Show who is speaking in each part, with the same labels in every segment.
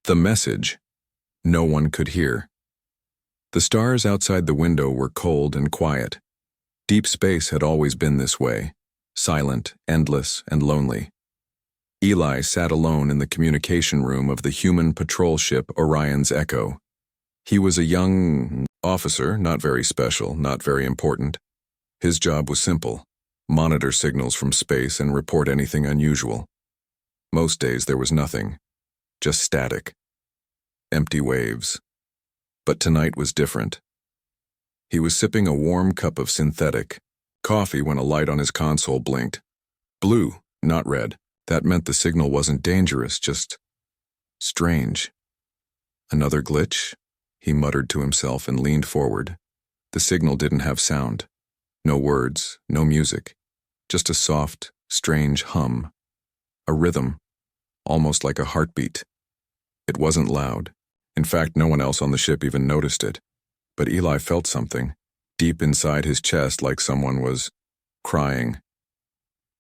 Speaker 1: The message no one could hear. The stars outside the window were cold and quiet. Deep space had always been this way, silent, endless, and lonely. Eli sat alone in the communication room of the human patrol ship Orion's Echo. He was a young officer, not very special, not very important. His job was simple: monitor signals from space and report anything unusual. Most days there was nothing, just static, empty waves. But tonight was different. He was sipping a warm cup of synthetic coffee when a light on his console blinked. Blue, not red. That meant the signal wasn't dangerous, just strange. Another glitch? He muttered to himself and leaned forward. The signal didn't have sound. No words, no music. Just a soft, strange hum. A rhythm, almost like a heartbeat. It wasn't loud. In fact, no one else on the ship even noticed it. But Eli felt something, deep inside his chest, like someone was crying.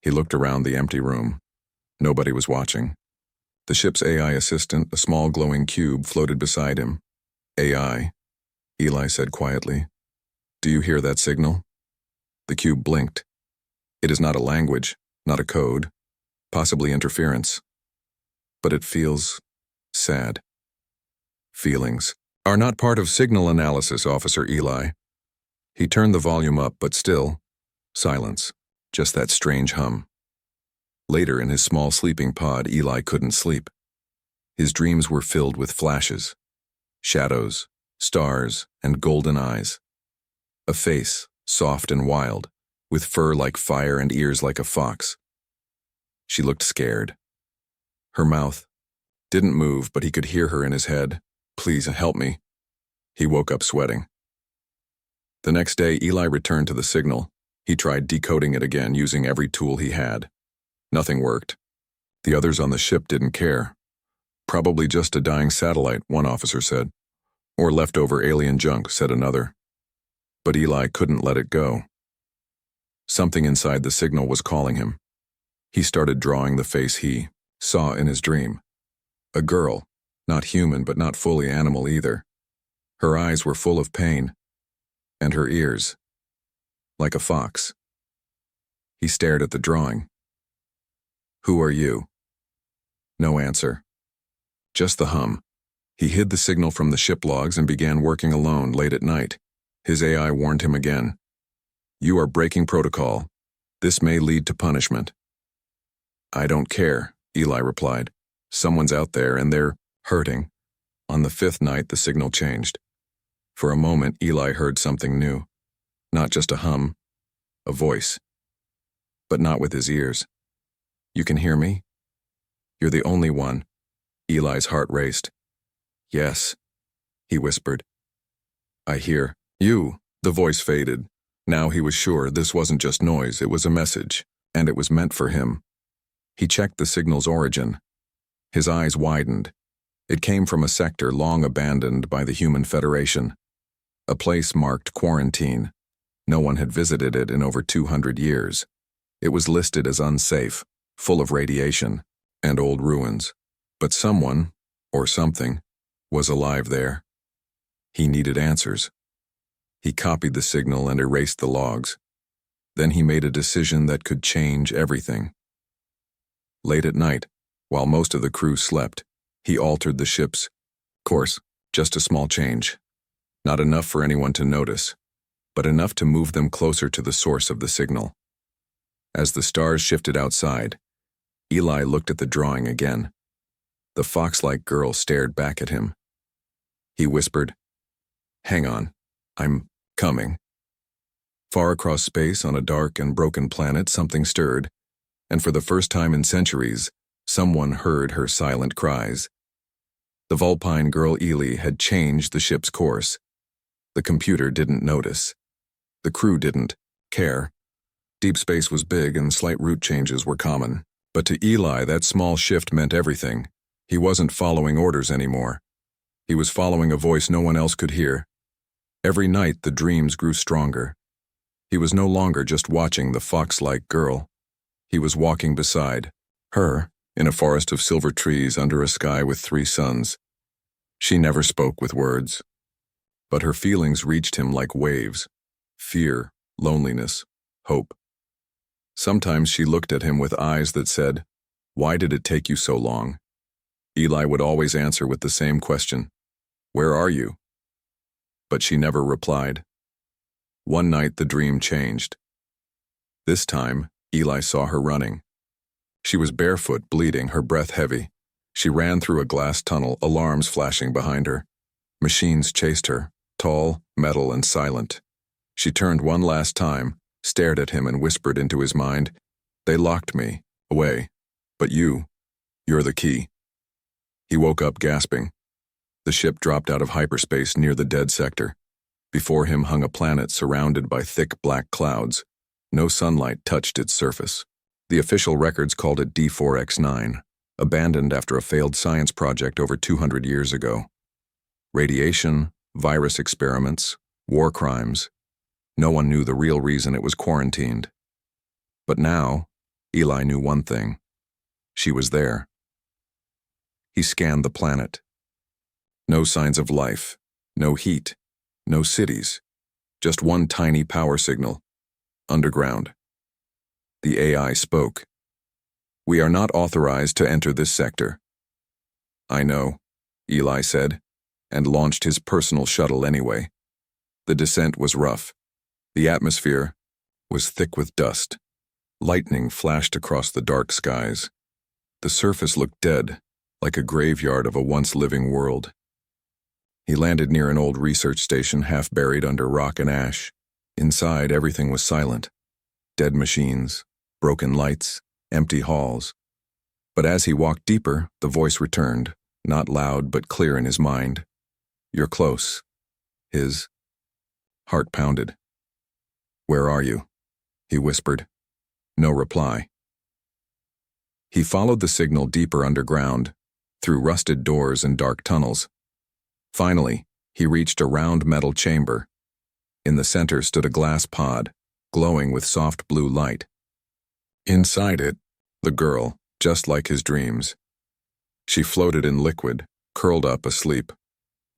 Speaker 1: He looked around the empty room. Nobody was watching. The ship's AI assistant, a small glowing cube, floated beside him. AI, Eli said quietly. Do you hear that signal? The cube blinked. It is not a language, not a code, possibly interference. But it feels sad. Feelings are not part of signal analysis, Officer Eli. He turned the volume up, but still, silence, just that strange hum. Later in his small sleeping pod, Eli couldn't sleep. His dreams were filled with flashes, shadows, stars, and golden eyes. A face, soft and wild, with fur like fire and ears like a fox. She looked scared. Her mouth didn't move, but he could hear her in his head. Please help me. He woke up sweating. The next day, Eli returned to the signal. He tried decoding it again using every tool he had. Nothing worked. The others on the ship didn't care. Probably just a dying satellite, one officer said. Or leftover alien junk, said another. But Eli couldn't let it go. Something inside the signal was calling him. He started drawing the face he saw in his dream. A girl, not human but not fully animal either. Her eyes were full of pain, and her ears, like a fox. He stared at the drawing. Who are you? No answer. Just the hum. He hid the signal from the ship logs and began working alone late at night. His AI warned him again. You are breaking protocol. This may lead to punishment. I don't care, Eli replied. Someone's out there and they're hurting. On the fifth night, the signal changed. For a moment, Eli heard something new. Not just a hum, a voice. But not with his ears. You can hear me? You're the only one. Eli's heart raced. Yes, he whispered. I hear you. The voice faded. Now he was sure this wasn't just noise, it was a message, and it was meant for him. He checked the signal's origin. His eyes widened. It came from a sector long abandoned by the Human Federation. A place marked quarantine. No one had visited it in over 200 years. It was listed as unsafe, full of radiation and old ruins. But someone, or something, was alive there. He needed answers. He copied the signal and erased the logs. Then he made a decision that could change everything. Late at night, while most of the crew slept, he altered the ship's course, just a small change. Not enough for anyone to notice, but enough to move them closer to the source of the signal. As the stars shifted outside, Eli looked at the drawing again. The fox-like girl stared back at him. He whispered, Hang on, I'm coming. Far across space on a dark and broken planet, something stirred, and for the first time in centuries, someone heard her silent cries. The Vulpine girl Eli had changed the ship's course. The computer didn't notice. The crew didn't care. Deep space was big and slight route changes were common. But to Eli, that small shift meant everything. He wasn't following orders anymore. He was following a voice no one else could hear. Every night, the dreams grew stronger. He was no longer just watching the fox-like girl. He was walking beside her in a forest of silver trees under a sky with 3 suns. She never spoke with words, but her feelings reached him like waves: fear, loneliness, hope. Sometimes she looked at him with eyes that said, "Why did it take you so long?" Eli would always answer with the same question, "Where are you?" But she never replied. One night the dream changed. This time, Eli saw her running. She was barefoot, bleeding, her breath heavy. She ran through a glass tunnel, alarms flashing behind her. Machines chased her, tall, metal, and silent. She turned one last time, stared at him, and whispered into his mind, "They locked me away, but you're the key." He woke up gasping. The ship dropped out of hyperspace near the dead sector. Before him hung a planet surrounded by thick black clouds. No sunlight touched its surface. The official records called it D4X9, abandoned after a failed science project over 200 years ago. Radiation, virus experiments, war crimes. No one knew the real reason it was quarantined. But now, Eli knew one thing. She was there. He scanned the planet. No signs of life, no heat, no cities, just one tiny power signal, underground. The AI spoke. "We are not authorized to enter this sector." "I know," Eli said, and launched his personal shuttle anyway. The descent was rough. The atmosphere was thick with dust. Lightning flashed across the dark skies. The surface looked dead, like a graveyard of a once-living world. He landed near an old research station half buried under rock and ash. Inside, everything was silent. Dead machines, broken lights, empty halls. But as he walked deeper, the voice returned, not loud but clear in his mind. "You're close." His heart pounded. "Where are you?" he whispered. No reply. He followed the signal deeper underground, through rusted doors and dark tunnels. Finally, he reached a round metal chamber. In the center stood a glass pod, glowing with soft blue light. Inside it, the girl, just like his dreams. She floated in liquid, curled up asleep,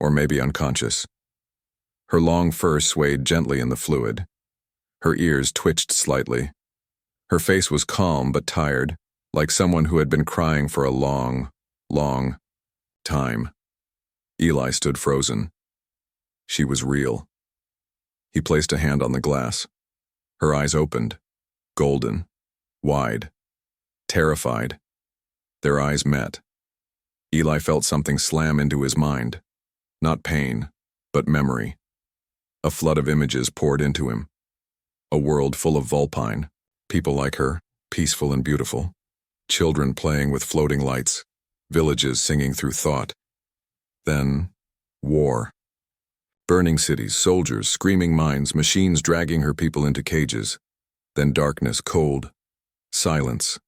Speaker 1: or maybe unconscious. Her long fur swayed gently in the fluid. Her ears twitched slightly. Her face was calm but tired, like someone who had been crying for a long, long time. Eli stood frozen. She was real. He placed a hand on the glass. Her eyes opened, golden, wide, terrified. Their eyes met. Eli felt something slam into his mind. Not pain, but memory. A flood of images poured into him. A world full of Vulpine, people like her, peaceful and beautiful. Children playing with floating lights, villages singing through thought. Then, war. Burning cities, soldiers, screaming mines, machines dragging her people into cages. Then darkness, cold, silence.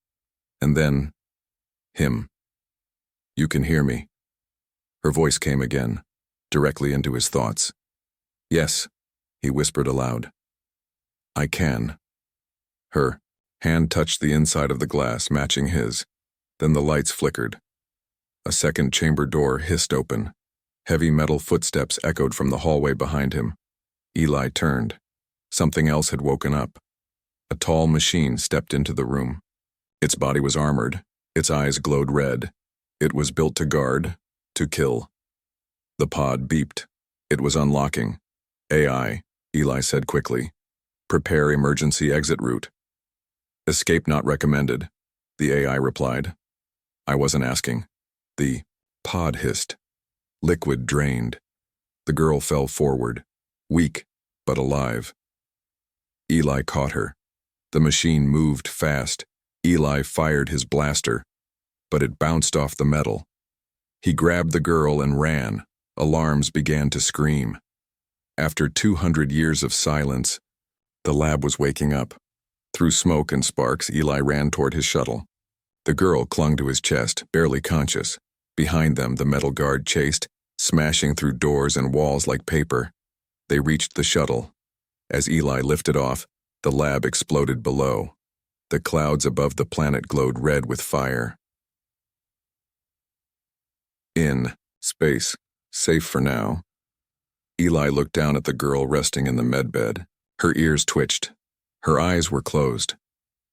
Speaker 1: And then, him. "You can hear me." Her voice came again, directly into his thoughts. "Yes," he whispered aloud. "I can." Her hand touched the inside of the glass, matching his. Then the lights flickered. A second chamber door hissed open. Heavy metal footsteps echoed from the hallway behind him. Eli turned. Something else had woken up. A tall machine stepped into the room. Its body was armored. Its eyes glowed red. It was built to guard, to kill. The pod beeped. It was unlocking. "AI," Eli said quickly. "Prepare emergency exit route." "Escape not recommended," the AI replied. "I wasn't asking." The pod hissed. Liquid drained. The girl fell forward, weak but alive. Eli caught her. The machine moved fast. Eli fired his blaster, but it bounced off the metal. He grabbed the girl and ran. Alarms began to scream. After 200 years of silence, the lab was waking up. Through smoke and sparks, Eli ran toward his shuttle. The girl clung to his chest, barely conscious. Behind them, the metal guard chased, smashing through doors and walls like paper. They reached the shuttle. As Eli lifted off, the lab exploded below. The clouds above the planet glowed red with fire. In space, Safe for now. Eli looked down at the girl resting in the medbed. Her ears twitched. Her eyes were closed,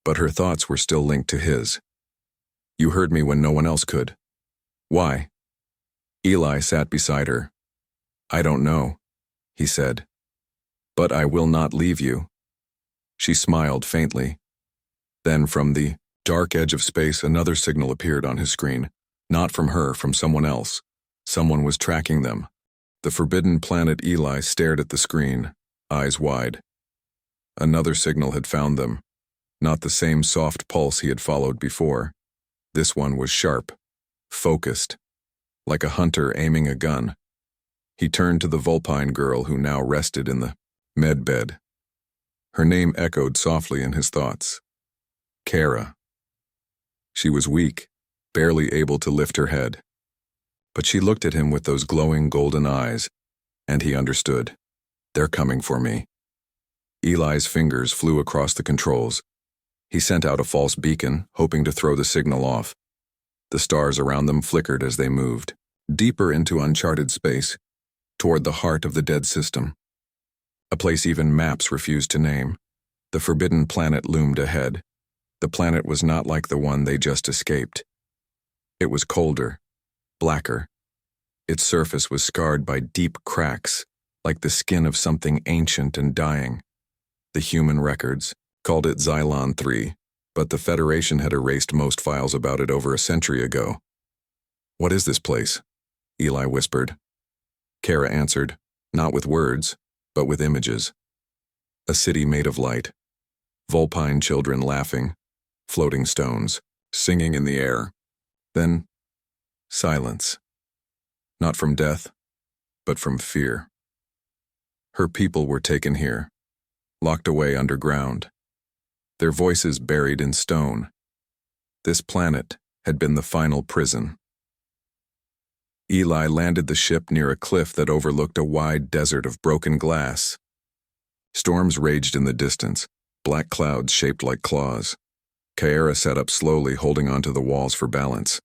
Speaker 1: but her thoughts were still linked to his. You heard me when no one else could. Why? Eli sat beside her. I don't know, he said. But I will not leave you. She smiled faintly. Then from the dark edge of space, another signal appeared on his screen. Not from her, from someone else. Someone was tracking them. The forbidden planet. Eli stared at the screen, eyes wide. Another signal had found them. Not the same soft pulse he had followed before. This one was sharp, focused, like a hunter aiming a gun. He turned to the Vulpine girl who now rested in the medbed. Her name echoed softly in his thoughts. Kara. She was weak, barely able to lift her head. But she looked at him with those glowing golden eyes, and he understood. They're coming for me. Eli's fingers flew across the controls. He sent out a false beacon, hoping to throw the signal off. The stars around them flickered as they moved, deeper into uncharted space, toward the heart of the dead system. A place even maps refused to name. The forbidden planet loomed ahead. The planet was not like the one they just escaped. It was colder, blacker. Its surface was scarred by deep cracks, like the skin of something ancient and dying. The human records called it Xylon 3, but the Federation had erased most files about it over a century ago. What is this place? Eli whispered. Kara answered, not with words, but with images. A city made of light. Vulpine children laughing, floating stones, singing in the air. Then, silence. Not from death, but from fear. Her people were taken here, locked away underground, their voices buried in stone. This planet had been the final prison. Eli landed the ship near a cliff that overlooked a wide desert of broken glass. Storms raged in the distance, black clouds shaped like claws. Kara sat up slowly, holding onto the walls for balance.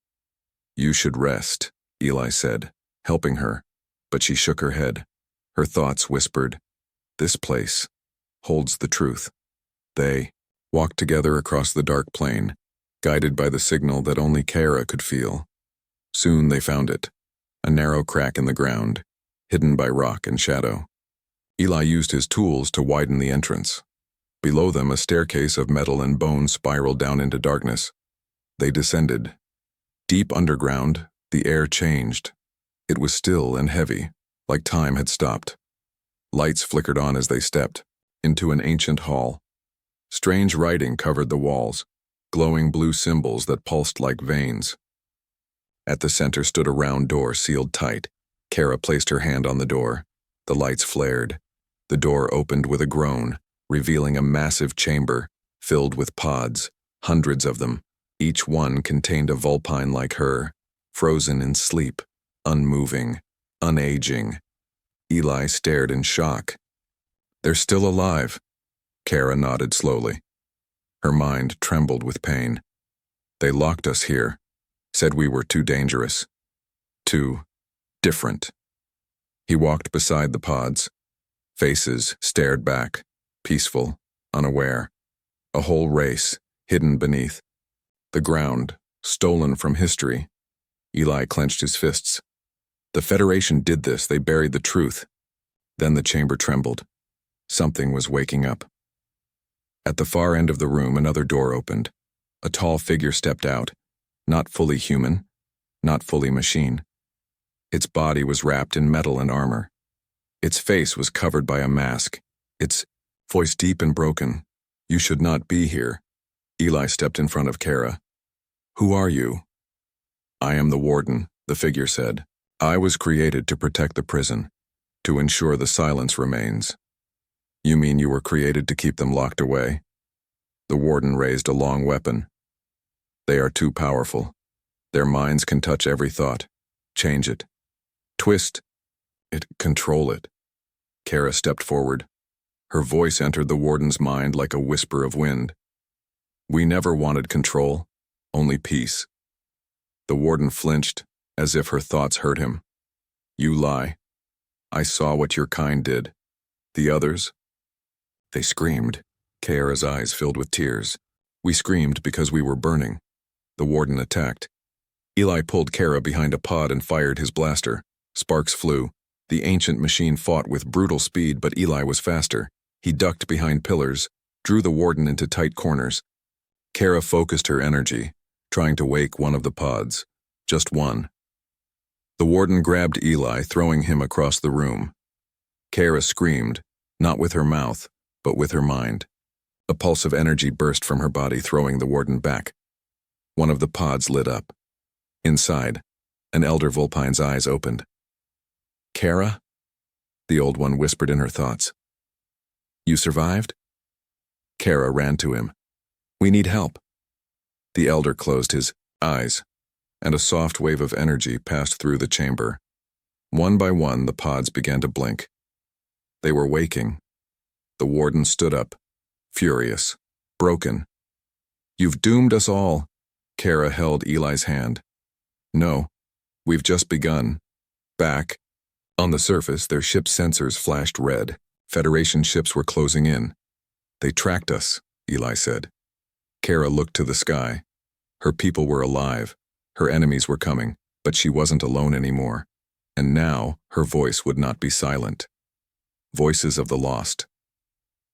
Speaker 1: You should rest, Eli said, helping her, but she shook her head. Her thoughts whispered, this place holds the truth. They walked together across the dark plain, guided by the signal that only Kara could feel. Soon they found it, a narrow crack in the ground, hidden by rock and shadow. Eli used his tools to widen the entrance. Below them, a staircase of metal and bone spiraled down into darkness. They descended. Deep underground, the air changed. It was still and heavy, like time had stopped. Lights flickered on as they stepped into an ancient hall. Strange writing covered the walls, glowing blue symbols that pulsed like veins. At the center stood a round door sealed tight. Kara placed her hand on the door. The lights flared. The door opened with a groan, revealing a massive chamber filled with pods, hundreds of them. Each one contained a Vulpine like her, frozen in sleep, unmoving, unaging. Eli stared in shock. They're still alive. Kara nodded slowly. Her mind trembled with pain. They locked us here, said we were too dangerous, too different. He walked beside the pods. Faces stared back, peaceful, unaware. A whole race, hidden beneath. The ground, stolen from history. Eli clenched his fists. The Federation did this, they buried the truth. Then the chamber trembled. Something was waking up. At the far end of the room, another door opened. A tall figure stepped out, not fully human, not fully machine. Its body was wrapped in metal and armor. Its face was covered by a mask, its voice deep and broken. You should not be here. Eli stepped in front of Kara. Who are you? I am the warden, the figure said. I was created to protect the prison, to ensure the silence remains. You mean you were created to keep them locked away? The warden raised a long weapon. They are too powerful. Their minds can touch every thought, change it, twist it, control it. Kara stepped forward. Her voice entered the warden's mind like a whisper of wind. We never wanted control, only peace. The warden flinched, as if her thoughts hurt him. You lie. I saw what your kind did. The others? They screamed. Kiara's eyes filled with tears. We screamed because we were burning. The warden attacked. Eli pulled Kiara behind a pod and fired his blaster. Sparks flew. The ancient machine fought with brutal speed, but Eli was faster. He ducked behind pillars, drew the warden into tight corners. Kiara focused her energy, trying to wake one of the pods. Just one. The warden grabbed Eli, throwing him across the room. Kiara screamed, not with her mouth, but with her mind. A pulse of energy burst from her body, throwing the warden back. One of the pods lit up. Inside, an elder Vulpine's eyes opened. Kiara? The old one whispered in her thoughts. You survived? Kiara ran to him. We need help. The elder closed his eyes, and a soft wave of energy passed through the chamber. One by one, the pods began to blink. They were waking. The warden stood up, furious, broken. You've doomed us all. Kiara held Eli's hand. No, we've just begun. Back. On the surface, their ship's sensors flashed red. Federation ships were closing in. They tracked us, Eli said. Kiara looked to the sky. Her people were alive. Her enemies were coming, but she wasn't alone anymore. And now, her voice would not be silent. Voices of the lost.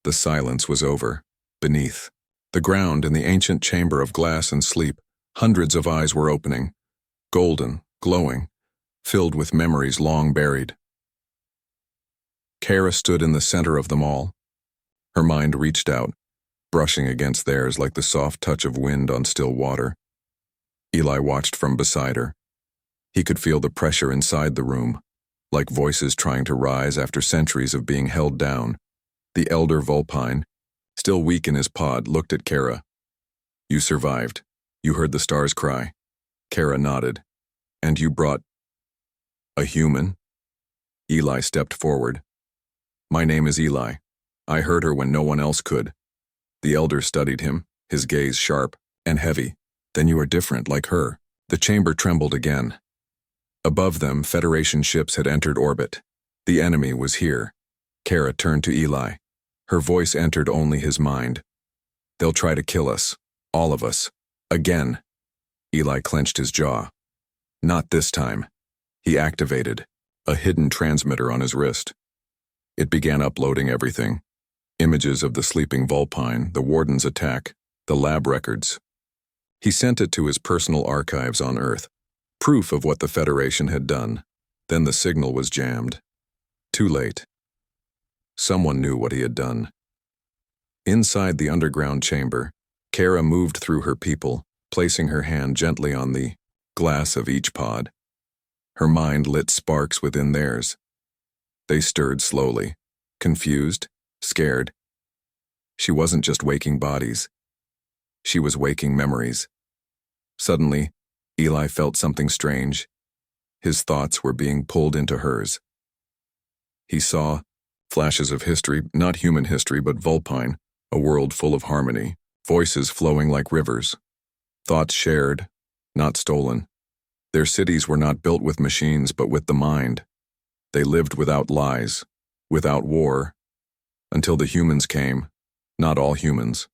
Speaker 1: The silence was over. Beneath the ground in the ancient chamber of glass and sleep, hundreds of eyes were opening, golden, glowing, filled with memories long buried. Kiara stood in the center of them all. Her mind reached out, brushing against theirs like the soft touch of wind on still water. Eli watched from beside her. He could feel the pressure inside the room, like voices trying to rise after centuries of being held down. The elder Vulpine, still weak in his pod, looked at Kiara. You survived. You heard the stars cry. Kiara nodded. And you brought a human? Eli stepped forward. My name is Eli. I heard her when no one else could. The elder studied him, his gaze sharp and heavy. Then you are different, like her. The chamber trembled again. Above them, Federation ships had entered orbit. The enemy was here. Kiara turned to Eli. Her voice entered only his mind. They'll try to kill us. All of us. Again. Eli clenched his jaw. Not this time. He activated a hidden transmitter on his wrist. It began uploading everything. Images of the sleeping Vulpine, the warden's attack, the lab records. He sent it to his personal archives on Earth, proof of what the Federation had done. Then the signal was jammed. Too late. Someone knew what he had done. Inside the underground chamber, Kiara moved through her people, placing her hand gently on the glass of each pod. Her mind lit sparks within theirs. They stirred slowly, confused, scared. She wasn't just waking bodies. She was waking memories. Suddenly, Eli felt something strange. His thoughts were being pulled into hers. He saw flashes of history, not human history, but Vulpine, a world full of harmony, voices flowing like rivers, thoughts shared, not stolen. Their cities were not built with machines, but with the mind. They lived without lies, without war, until the humans came, not all humans,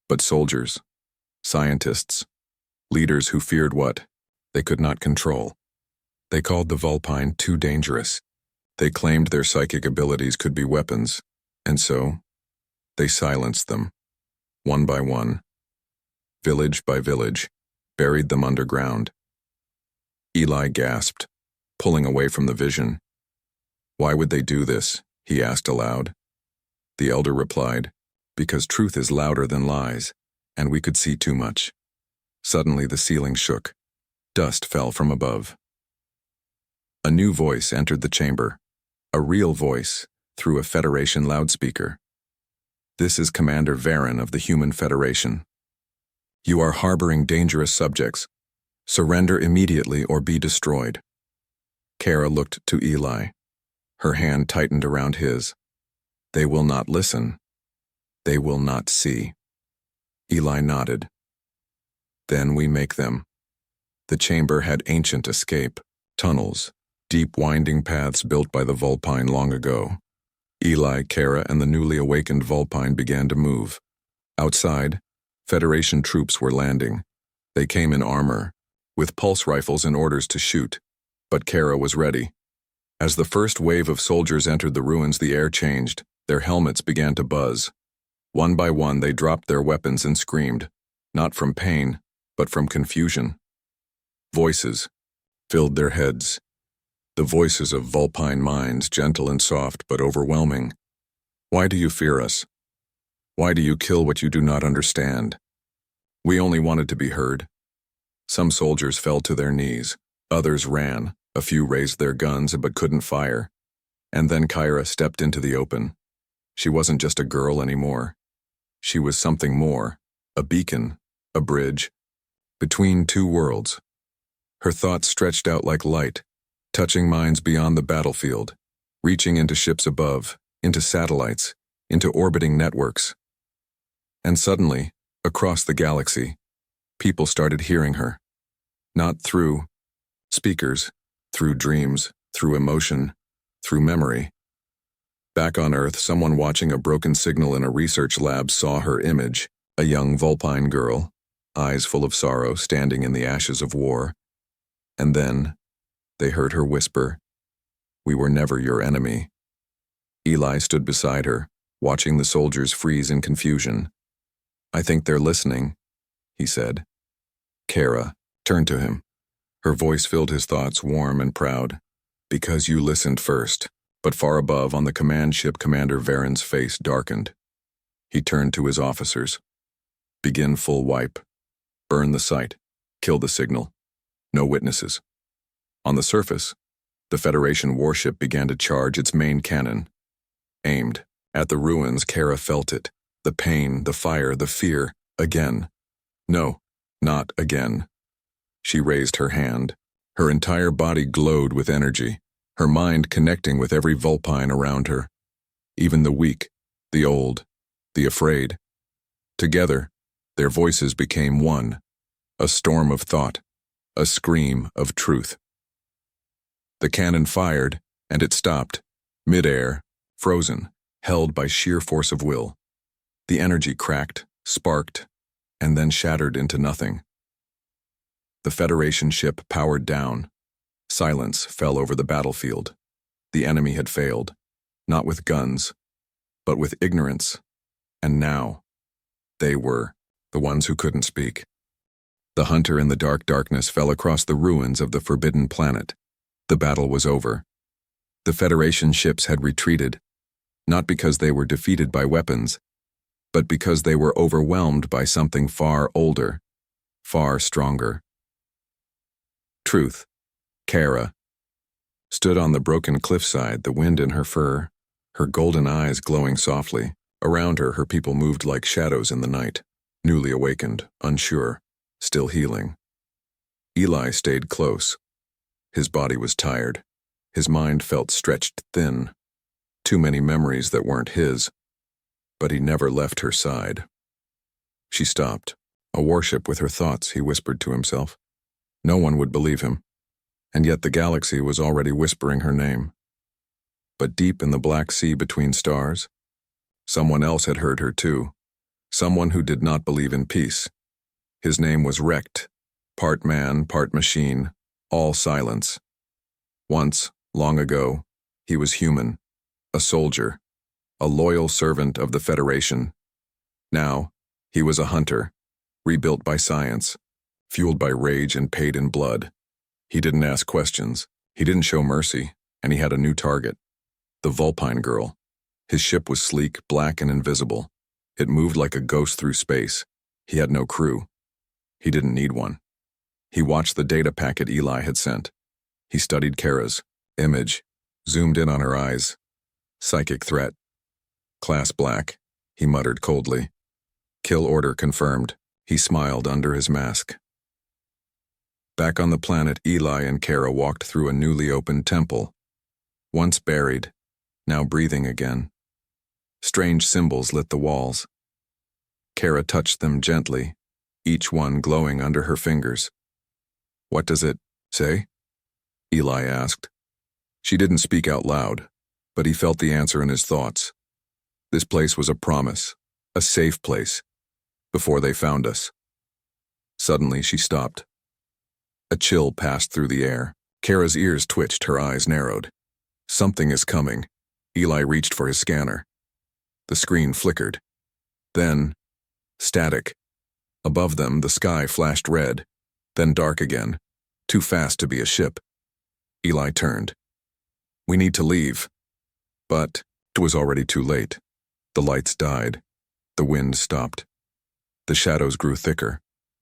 Speaker 1: but soldiers, scientists, leaders who feared what they could not control. They called the Vulpine too dangerous. They claimed their psychic abilities could be weapons, and so they silenced them, one by one, village by village, buried them underground. Eli gasped, pulling away from the vision. Why would they do this? He asked aloud. The elder replied, because truth is louder than lies, and we could see too much. Suddenly the ceiling shook. Dust fell from above. A new voice entered the chamber, a real voice, through a Federation loudspeaker. This is Commander Varen of the Human Federation. You are harboring dangerous subjects. Surrender immediately or be destroyed. Kiara looked to Eli. Her hand tightened around his. They will not listen. They will not see. Eli nodded. Then we make them. The chamber had ancient escape, tunnels, deep winding paths built by the Vulpine long ago. Eli, Kara, and the newly awakened Vulpine began to move. Outside, Federation troops were landing. They came in armor, with pulse rifles and orders to shoot, but Kara was ready. As the first wave of soldiers entered the ruins, the air changed. Their helmets began to buzz. One by one, they dropped their weapons and screamed, not from pain, but from confusion. Voices filled their heads. The voices of Vulpine minds, gentle and soft, but overwhelming. Why do you fear us? Why do you kill what you do not understand? We only wanted to be heard. Some soldiers fell to their knees. Others ran. A few raised their guns but couldn't fire. And then Kyra stepped into the open. She wasn't just a girl anymore. She was something more, a beacon, a bridge, between two worlds. Her thoughts stretched out like light, touching minds beyond the battlefield, reaching into ships above, into satellites, into orbiting networks. And suddenly, across the galaxy, people started hearing her. Not through speakers, through dreams, through emotion, through memory. Back on Earth, someone watching a broken signal in a research lab saw her image, a young Vulpine girl, eyes full of sorrow, standing in the ashes of war. And then, they heard her whisper, "We were never your enemy." Eli stood beside her, watching the soldiers freeze in confusion. "I think they're listening," he said. Kara turned to him. Her voice filled his thoughts, warm and proud. "Because you listened first." But far above, on the command ship, Commander Varen's face darkened. He turned to his officers. "Begin full wipe. Burn the site. Kill the signal. No witnesses." On the surface, the Federation warship began to charge its main cannon. Aimed at the ruins, Kara felt it. The pain, the fire, the fear. Again. No, not again. She raised her hand. Her entire body glowed with energy, her mind connecting with every Vulpine around her. Even the weak, the old, the afraid. Together, their voices became one. A storm of thought. A scream of truth. The cannon fired, and it stopped, mid-air, frozen, held by sheer force of will. The energy cracked, sparked, and then shattered into nothing. The Federation ship powered down. Silence fell over the battlefield. The enemy had failed, not with guns, but with ignorance. And now, they were the ones who couldn't speak. The hunter in the dark darkness fell across the ruins of the forbidden planet. The battle was over. The Federation ships had retreated, not because they were defeated by weapons, but because they were overwhelmed by something far older, far stronger. Truth, Kara, stood on the broken cliffside, the wind in her fur, her golden eyes glowing softly. Around her, her people moved like shadows in the night, newly awakened, unsure, still healing. Eli stayed close. His body was tired. His mind felt stretched thin. Too many memories that weren't his. But he never left her side. She stopped. A warship with her thoughts, he whispered to himself. No one would believe him. And yet the galaxy was already whispering her name. But deep in the black sea between stars, someone else had heard her too. Someone who did not believe in peace. His name was Wrecked. Part man, part machine, all silence. Once, long ago, he was human, a soldier, a loyal servant of the Federation. Now, he was a hunter, rebuilt by science, fueled by rage and paid in blood. He didn't ask questions, he didn't show mercy, and he had a new target. The Vulpine girl. His ship was sleek, black, and invisible. It moved like a ghost through space. He had no crew. He didn't need one. He watched the data packet Eli had sent. He studied Kara's image, zoomed in on her eyes. Psychic threat. Class black, he muttered coldly. Kill order confirmed. He smiled under his mask. Back on the planet, Eli and Kara walked through a newly opened temple. Once buried, now breathing again. Strange symbols lit the walls. Kara touched them gently, each one glowing under her fingers. What does it say? Eli asked. She didn't speak out loud, but he felt the answer in his thoughts. This place was a promise, a safe place, before they found us. Suddenly, she stopped. A chill passed through the air. Kara's ears twitched, her eyes narrowed. Something is coming. Eli reached for his scanner. The screen flickered. Then, static. Above them, the sky flashed red, then dark again, too fast to be a ship. Eli turned. "We need to leave." But it was already too late. The lights died. The wind stopped. The shadows grew thicker,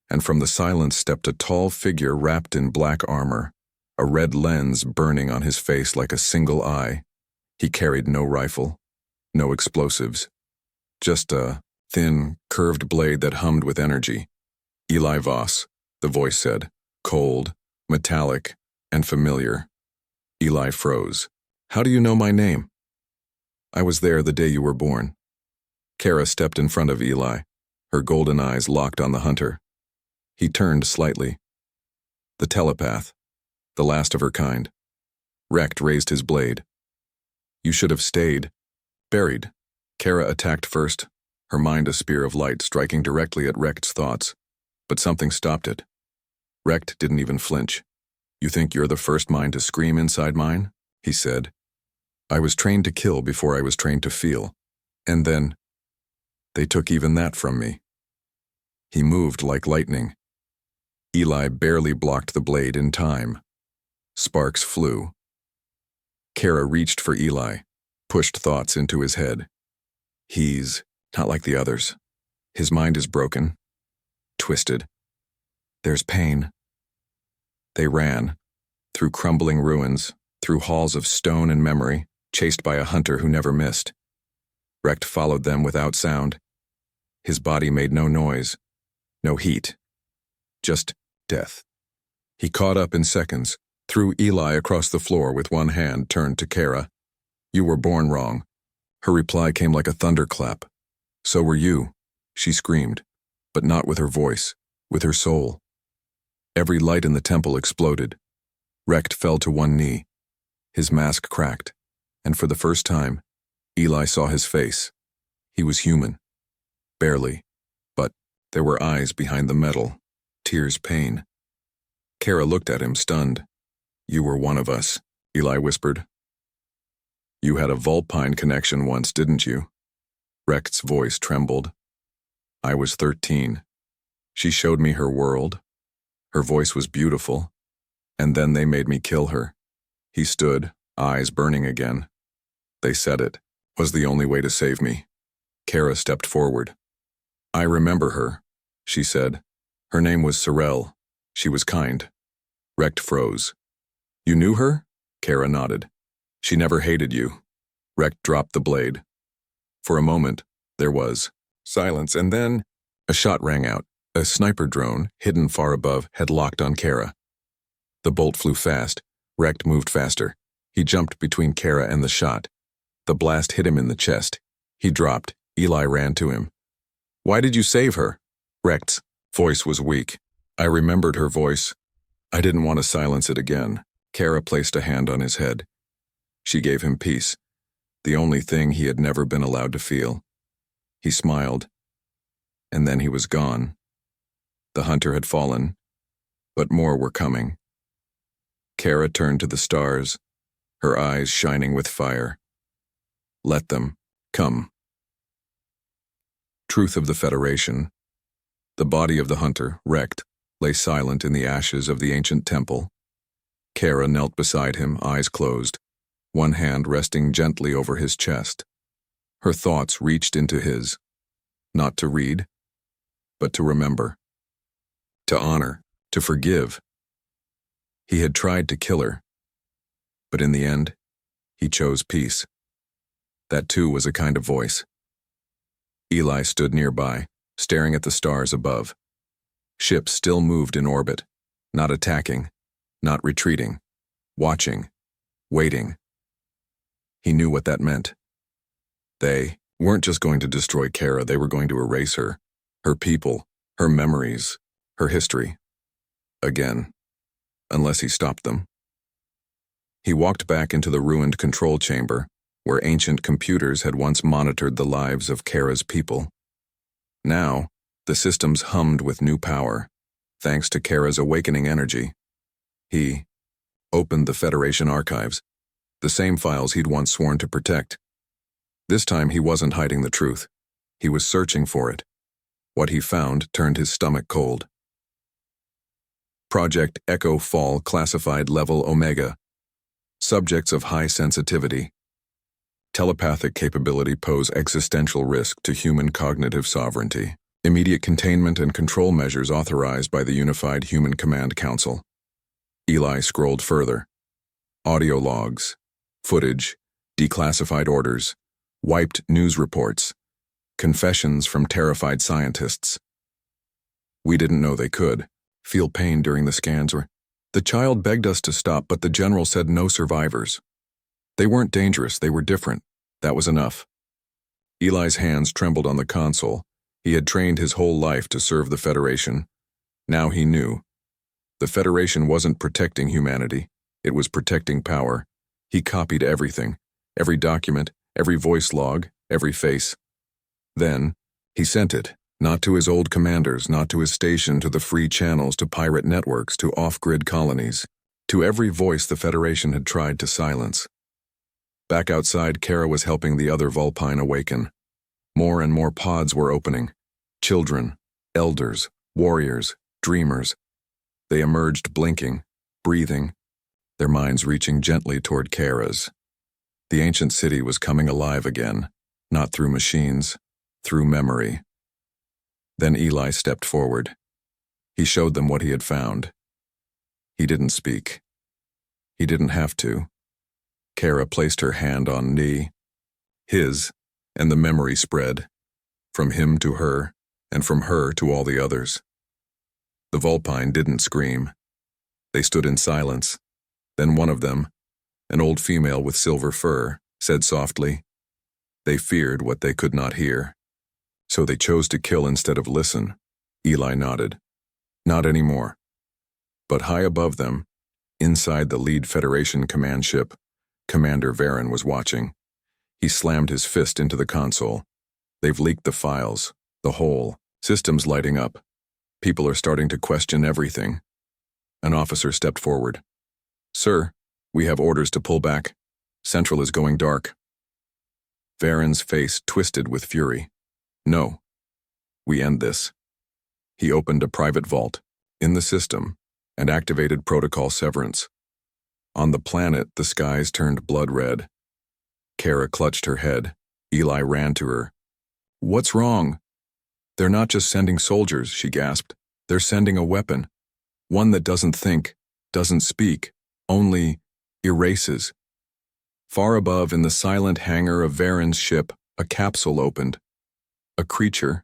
Speaker 1: and from the silence stepped a tall figure wrapped in black armor, a red lens burning on his face like a single eye. He carried no rifle, no explosives, just a thin, curved blade that hummed with energy. "Eli Voss," the voice said, cold, metallic, and familiar. Eli froze. "How do you know my name?" "I was there the day you were born." Kara stepped in front of Eli, her golden eyes locked on the hunter. He turned slightly. The telepath, the last of her kind. Recht raised his blade. "You should have stayed. Buried." Kara attacked first, her mind a spear of light striking directly at Recht's thoughts. But something stopped it. Recht didn't even flinch. "You think you're the first mind to scream inside mine?" he said. "I was trained to kill before I was trained to feel. And then, they took even that from me." He moved like lightning. Eli barely blocked the blade in time. Sparks flew. Kara reached for Eli, pushed thoughts into his head. "He's not like the others. His mind is broken, twisted. There's pain." They ran, through crumbling ruins, through halls of stone and memory, chased by a hunter who never missed. Recht followed them without sound. His body made no noise, no heat, just death. He caught up in seconds, threw Eli across the floor with one hand turned to Kara. "You were born wrong." Her reply came like a thunderclap. "So were you," she screamed, but not with her voice, with her soul. Every light in the temple exploded. Recht fell to one knee. His mask cracked, and for the first time, Eli saw his face. He was human. Barely, but there were eyes behind the metal, tears, pain. Kara looked at him, stunned. "You were one of us," Eli whispered. "You had a Vulpine connection once, didn't you?" Recht's voice trembled. "I was 13. She showed me her world. Her voice was beautiful. And then they made me kill her." He stood, eyes burning again. "They said it was the only way to save me." Kara stepped forward. "I remember her," she said. "Her name was Sorel. She was kind." Recht froze. "You knew her?" Kara nodded. "She never hated you." Recht dropped the blade. For a moment, there was silence, and then a shot rang out. A sniper drone, hidden far above, had locked on Kara. The bolt flew fast. Recht moved faster. He jumped between Kara and the shot. The blast hit him in the chest. He dropped. Eli ran to him. "Why did you save her?" Recht's voice was weak. I remembered her voice. I didn't want to silence it again. Kara placed a hand on his head. She gave him peace, the only thing he had never been allowed to feel. He smiled. And then he was gone. The hunter had fallen, but more were coming. Kara turned to the stars, her eyes shining with fire. Let them come. Truth of the Federation. The body of the hunter, Recht, lay silent in the ashes of the ancient temple. Kara knelt beside him, eyes closed, one hand resting gently over his chest. Her thoughts reached into his, not to read, but to remember, to honor, to forgive. He had tried to kill her, but in the end, he chose peace. That too was a kind of voice. Eli stood nearby, staring at the stars above. Ships still moved in orbit, not attacking, not retreating, watching, waiting. He knew what that meant. They weren't just going to destroy Kara, they were going to erase her, her people, her memories, her history. Again, unless he stopped them. He walked back into the ruined control chamber, where ancient computers had once monitored the lives of Kara's people. Now, the systems hummed with new power, thanks to Kara's awakening energy. He opened the Federation archives, the same files he'd once sworn to protect. This time he wasn't hiding the truth. He was searching for it. What he found turned his stomach cold. Project Echo Fall Classified Level Omega. Subjects of high sensitivity. Telepathic capability pose existential risk to human cognitive sovereignty. Immediate containment and control measures authorized by the Unified Human Command Council. Eli scrolled further. Audio logs, footage, declassified orders, wiped news reports, confessions from terrified scientists. We didn't know they could feel pain during the scans. The child begged us to stop, but the general said no survivors. They weren't dangerous, they were different. That was enough. Eli's hands trembled on the console. He had trained his whole life to serve the Federation. Now he knew. The Federation wasn't protecting humanity. It was protecting power. He copied everything. Every document, every voice log, every face. Then, he sent it, not to his old commanders, not to his station, to the free channels, to pirate networks, to off-grid colonies, to every voice the Federation had tried to silence. Back outside, Kara was helping the other Vulpine awaken. More and more pods were opening. Children, elders, warriors, dreamers. They emerged blinking, breathing, their minds reaching gently toward Kara's. The ancient city was coming alive again, not through machines, through memory. Then Eli stepped forward. He showed them what he had found. He didn't speak. He didn't have to. Kara placed her hand on knee, his, and the memory spread, from him to her, and from her to all the others. The Vulpine didn't scream. They stood in silence. Then one of them, an old female with silver fur, said softly, "They feared what they could not hear. So they chose to kill instead of listen." Eli nodded. Not anymore. But high above them, inside the lead Federation command ship, Commander Varen was watching. He slammed his fist into the console. They've leaked the files, the whole, systems lighting up. People are starting to question everything. An officer stepped forward. "Sir, we have orders to pull back. Central is going dark." Varen's face twisted with fury. "No. We end this." He opened a private vault, in the system, and activated protocol severance. On the planet, the skies turned blood red. Kara clutched her head. Eli ran to her. "What's wrong?" "They're not just sending soldiers," she gasped. "They're sending a weapon. One that doesn't think, doesn't speak, only erases." Far above, in the silent hangar of Varen's ship, a capsule opened. A creature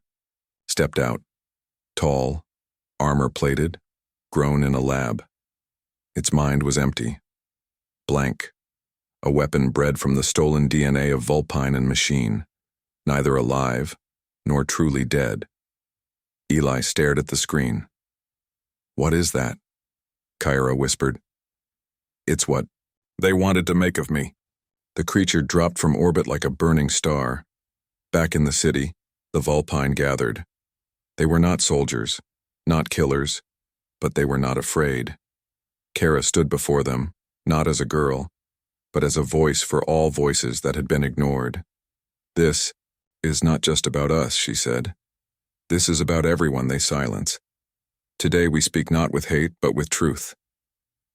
Speaker 1: stepped out. Tall, armor-plated, grown in a lab. Its mind was empty. Blank. A weapon bred from the stolen DNA of Vulpine and machine, neither alive nor truly dead. Eli stared at the screen. "What is that?" Kyra whispered. "It's what they wanted to make of me." The creature dropped from orbit like a burning star. Back in the city, the Vulpine gathered. They were not soldiers, not killers, but they were not afraid. Kara stood before them, not as a girl, but as a voice for all voices that had been ignored. "This is not just about us," she said. "This is about everyone they silence. Today we speak not with hate, but with truth."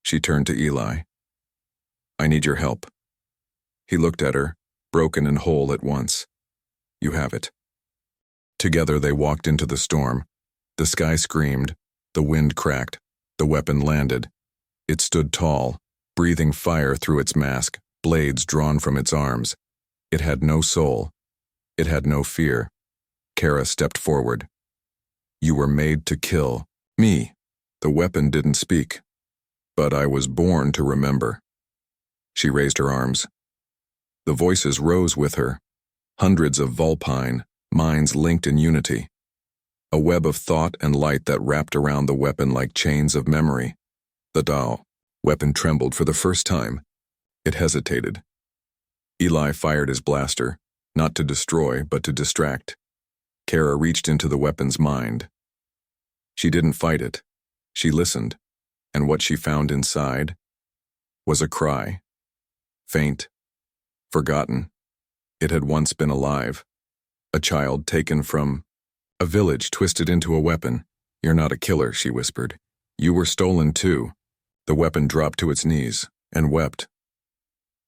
Speaker 1: She turned to Eli. "I need your help." He looked at her, broken and whole at once. "You have it." Together they walked into the storm. The sky screamed, the wind cracked, the weapon landed. It stood tall, breathing fire through its mask, blades drawn from its arms. It had no soul. It had no fear. Kara stepped forward. "You were made to kill me." The weapon didn't speak. "But I was born to remember." She raised her arms. The voices rose with her. Hundreds of Vulpine, minds linked in unity. A web of thought and light that wrapped around the weapon like chains of memory. The Tao weapon trembled for the first time. It hesitated. Eli fired his blaster, not to destroy, but to distract. Kara reached into the weapon's mind. She didn't fight it. She listened, and what she found inside was a cry. Faint, forgotten. It had once been alive. A child taken from a village twisted into a weapon. "You're not a killer," she whispered. "You were stolen too." The weapon dropped to its knees and wept.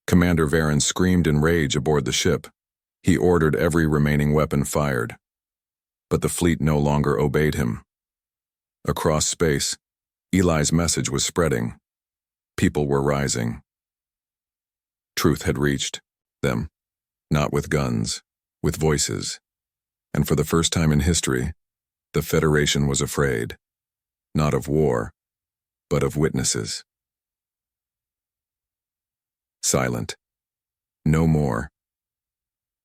Speaker 1: Commander Varen screamed in rage aboard the ship. He ordered every remaining weapon fired. But the fleet no longer obeyed him. Across space, Eli's message was spreading. People were rising. Truth had reached them, not with guns, with voices. And for the first time in history, the Federation was afraid, not of war, but of witnesses. Silent. No more.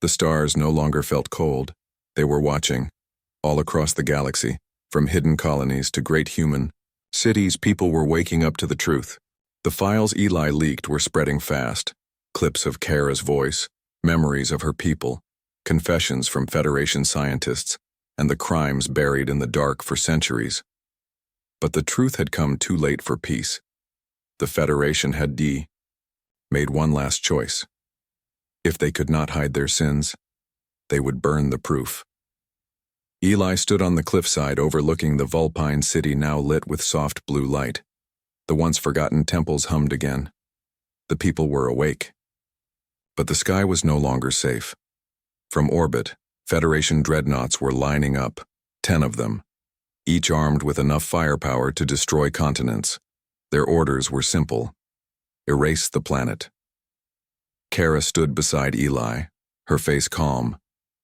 Speaker 1: The stars no longer felt cold. They were watching. All across the galaxy, from hidden colonies to great human cities, people were waking up to the truth. The files Eli leaked were spreading fast. Clips of Kara's voice, memories of her people, confessions from Federation scientists, and the crimes buried in the dark for centuries. But the truth had come too late for peace. The Federation had made one last choice. If they could not hide their sins, they would burn the proof. Eli stood on the cliffside overlooking the Vulpine city, now lit with soft blue light. The once forgotten temples hummed again. The people were awake. But the sky was no longer safe. From orbit, Federation dreadnoughts were lining up, 10 of them, each armed with enough firepower to destroy continents. Their orders were simple: erase the planet. Kara stood beside Eli, her face calm,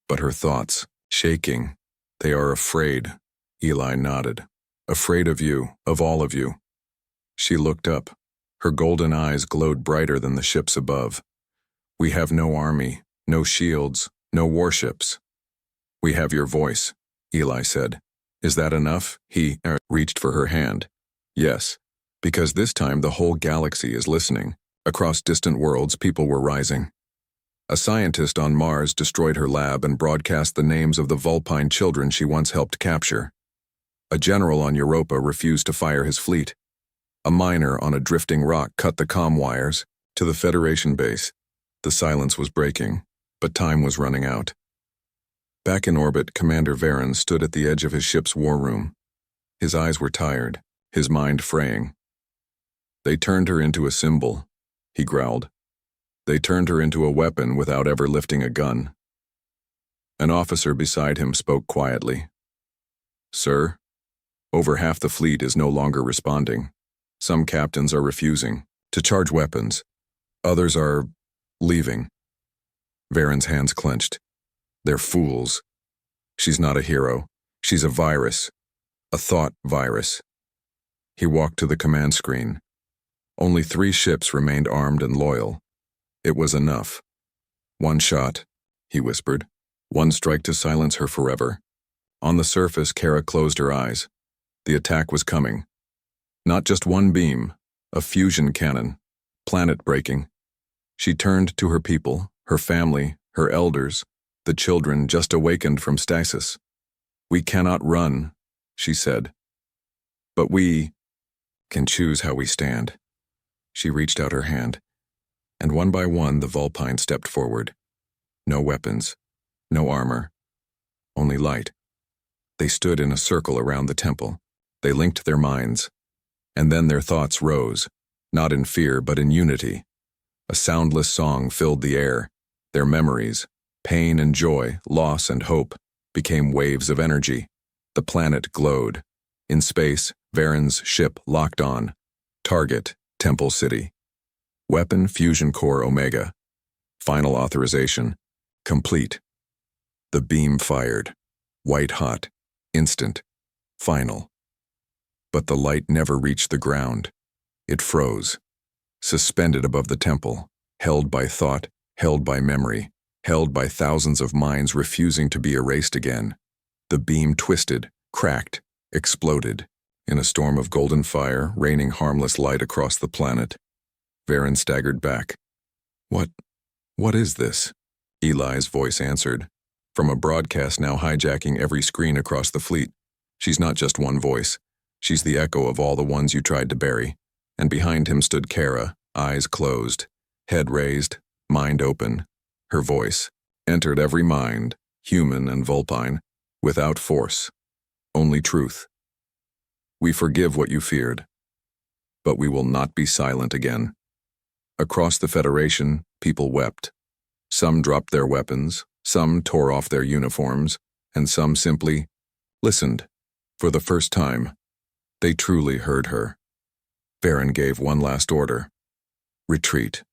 Speaker 1: but her thoughts shaking. "They are afraid," Eli nodded. "Afraid of you, of all of you." She looked up. Her golden eyes glowed brighter than the ships above. "We have no army, no shields, no warships." "We have your voice," Eli said. "Is that enough?" He reached for her hand. "Yes, because this time the whole galaxy is listening. Across distant worlds, people were rising. A scientist on Mars destroyed her lab and broadcast the names of the Vulpine children she once helped capture. A general on Europa refused to fire his fleet. A miner on a drifting rock cut the comm wires to the Federation base. The silence was breaking, but time was running out. Back in orbit, Commander Varen stood at the edge of his ship's war room. His eyes were tired, his mind fraying. "They turned her into a symbol," he growled. "They turned her into a weapon without ever lifting a gun." An officer beside him spoke quietly. "Sir, over half the fleet is no longer responding. Some captains are refusing to charge weapons. Others are leaving." Varen's hands clenched. "They're fools. She's not a hero. She's a virus. A thought virus." He walked to the command screen. Only 3 ships remained armed and loyal. It was enough. "One shot," he whispered. "One strike to silence her forever." On the surface, Kara closed her eyes. The attack was coming. Not just one beam, a fusion cannon, planet-breaking. She turned to her people, her family, her elders, the children just awakened from stasis. "We cannot run," she said. "But we can choose how we stand." She reached out her hand, and one by one the Vulpine stepped forward. No weapons, no armor, only light. They stood in a circle around the temple. They linked their minds. And then their thoughts rose, not in fear but in unity. A soundless song filled the air. Their memories, pain and joy, loss and hope, became waves of energy. The planet glowed. In space, Varen's ship locked on. Target, Temple City. Weapon Fusion Core Omega. Final authorization. Complete. The beam fired. White hot. Instant. Final. But the light never reached the ground. It froze. Suspended above the temple. Held by thought, held by memory, held by thousands of minds refusing to be erased again. The beam twisted, cracked, exploded. In a storm of golden fire, raining harmless light across the planet. Varen staggered back. What, what is this? Eli's voice answered, from a broadcast now hijacking every screen across the fleet. She's not just one voice. She's the echo of all the ones you tried to bury. And behind him stood Kara, eyes closed, head raised, mind open. Her voice entered every mind, human and Vulpine, without force, only truth. We forgive what you feared, but we will not be silent again. Across the Federation, people wept. Some dropped their weapons, some tore off their uniforms, and some simply listened. For the first time, they truly heard her. Varen gave one last order. Retreat.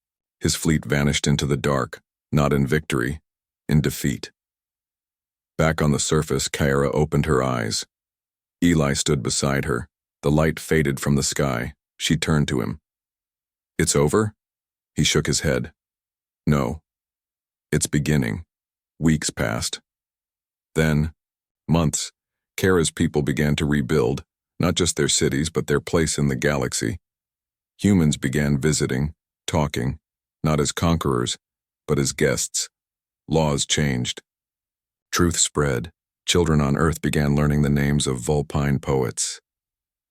Speaker 1: His fleet vanished into the dark, not in victory, in defeat. Back on the surface, Kara opened her eyes. Eli stood beside her. The light faded from the sky. She turned to him. It's over? He shook his head. No. It's beginning. Weeks passed. Then, months, Kara's people began to rebuild, not just their cities, but their place in the galaxy. Humans began visiting, talking, not as conquerors, but as guests. Laws changed. Truth spread. Children on Earth began learning the names of Vulpine poets.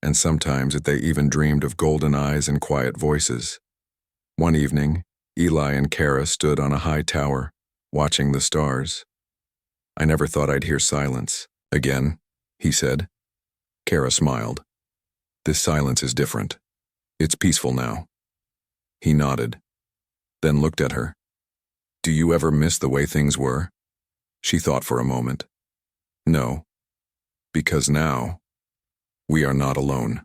Speaker 1: And sometimes they even dreamed of golden eyes and quiet voices. One evening, Eli and Kara stood on a high tower, watching the stars. I never thought I'd hear silence. Again, he said. Kara smiled. This silence is different. It's peaceful now. He nodded, then looked at her. Do you ever miss the way things were? She thought for a moment. No, because now, we are not alone.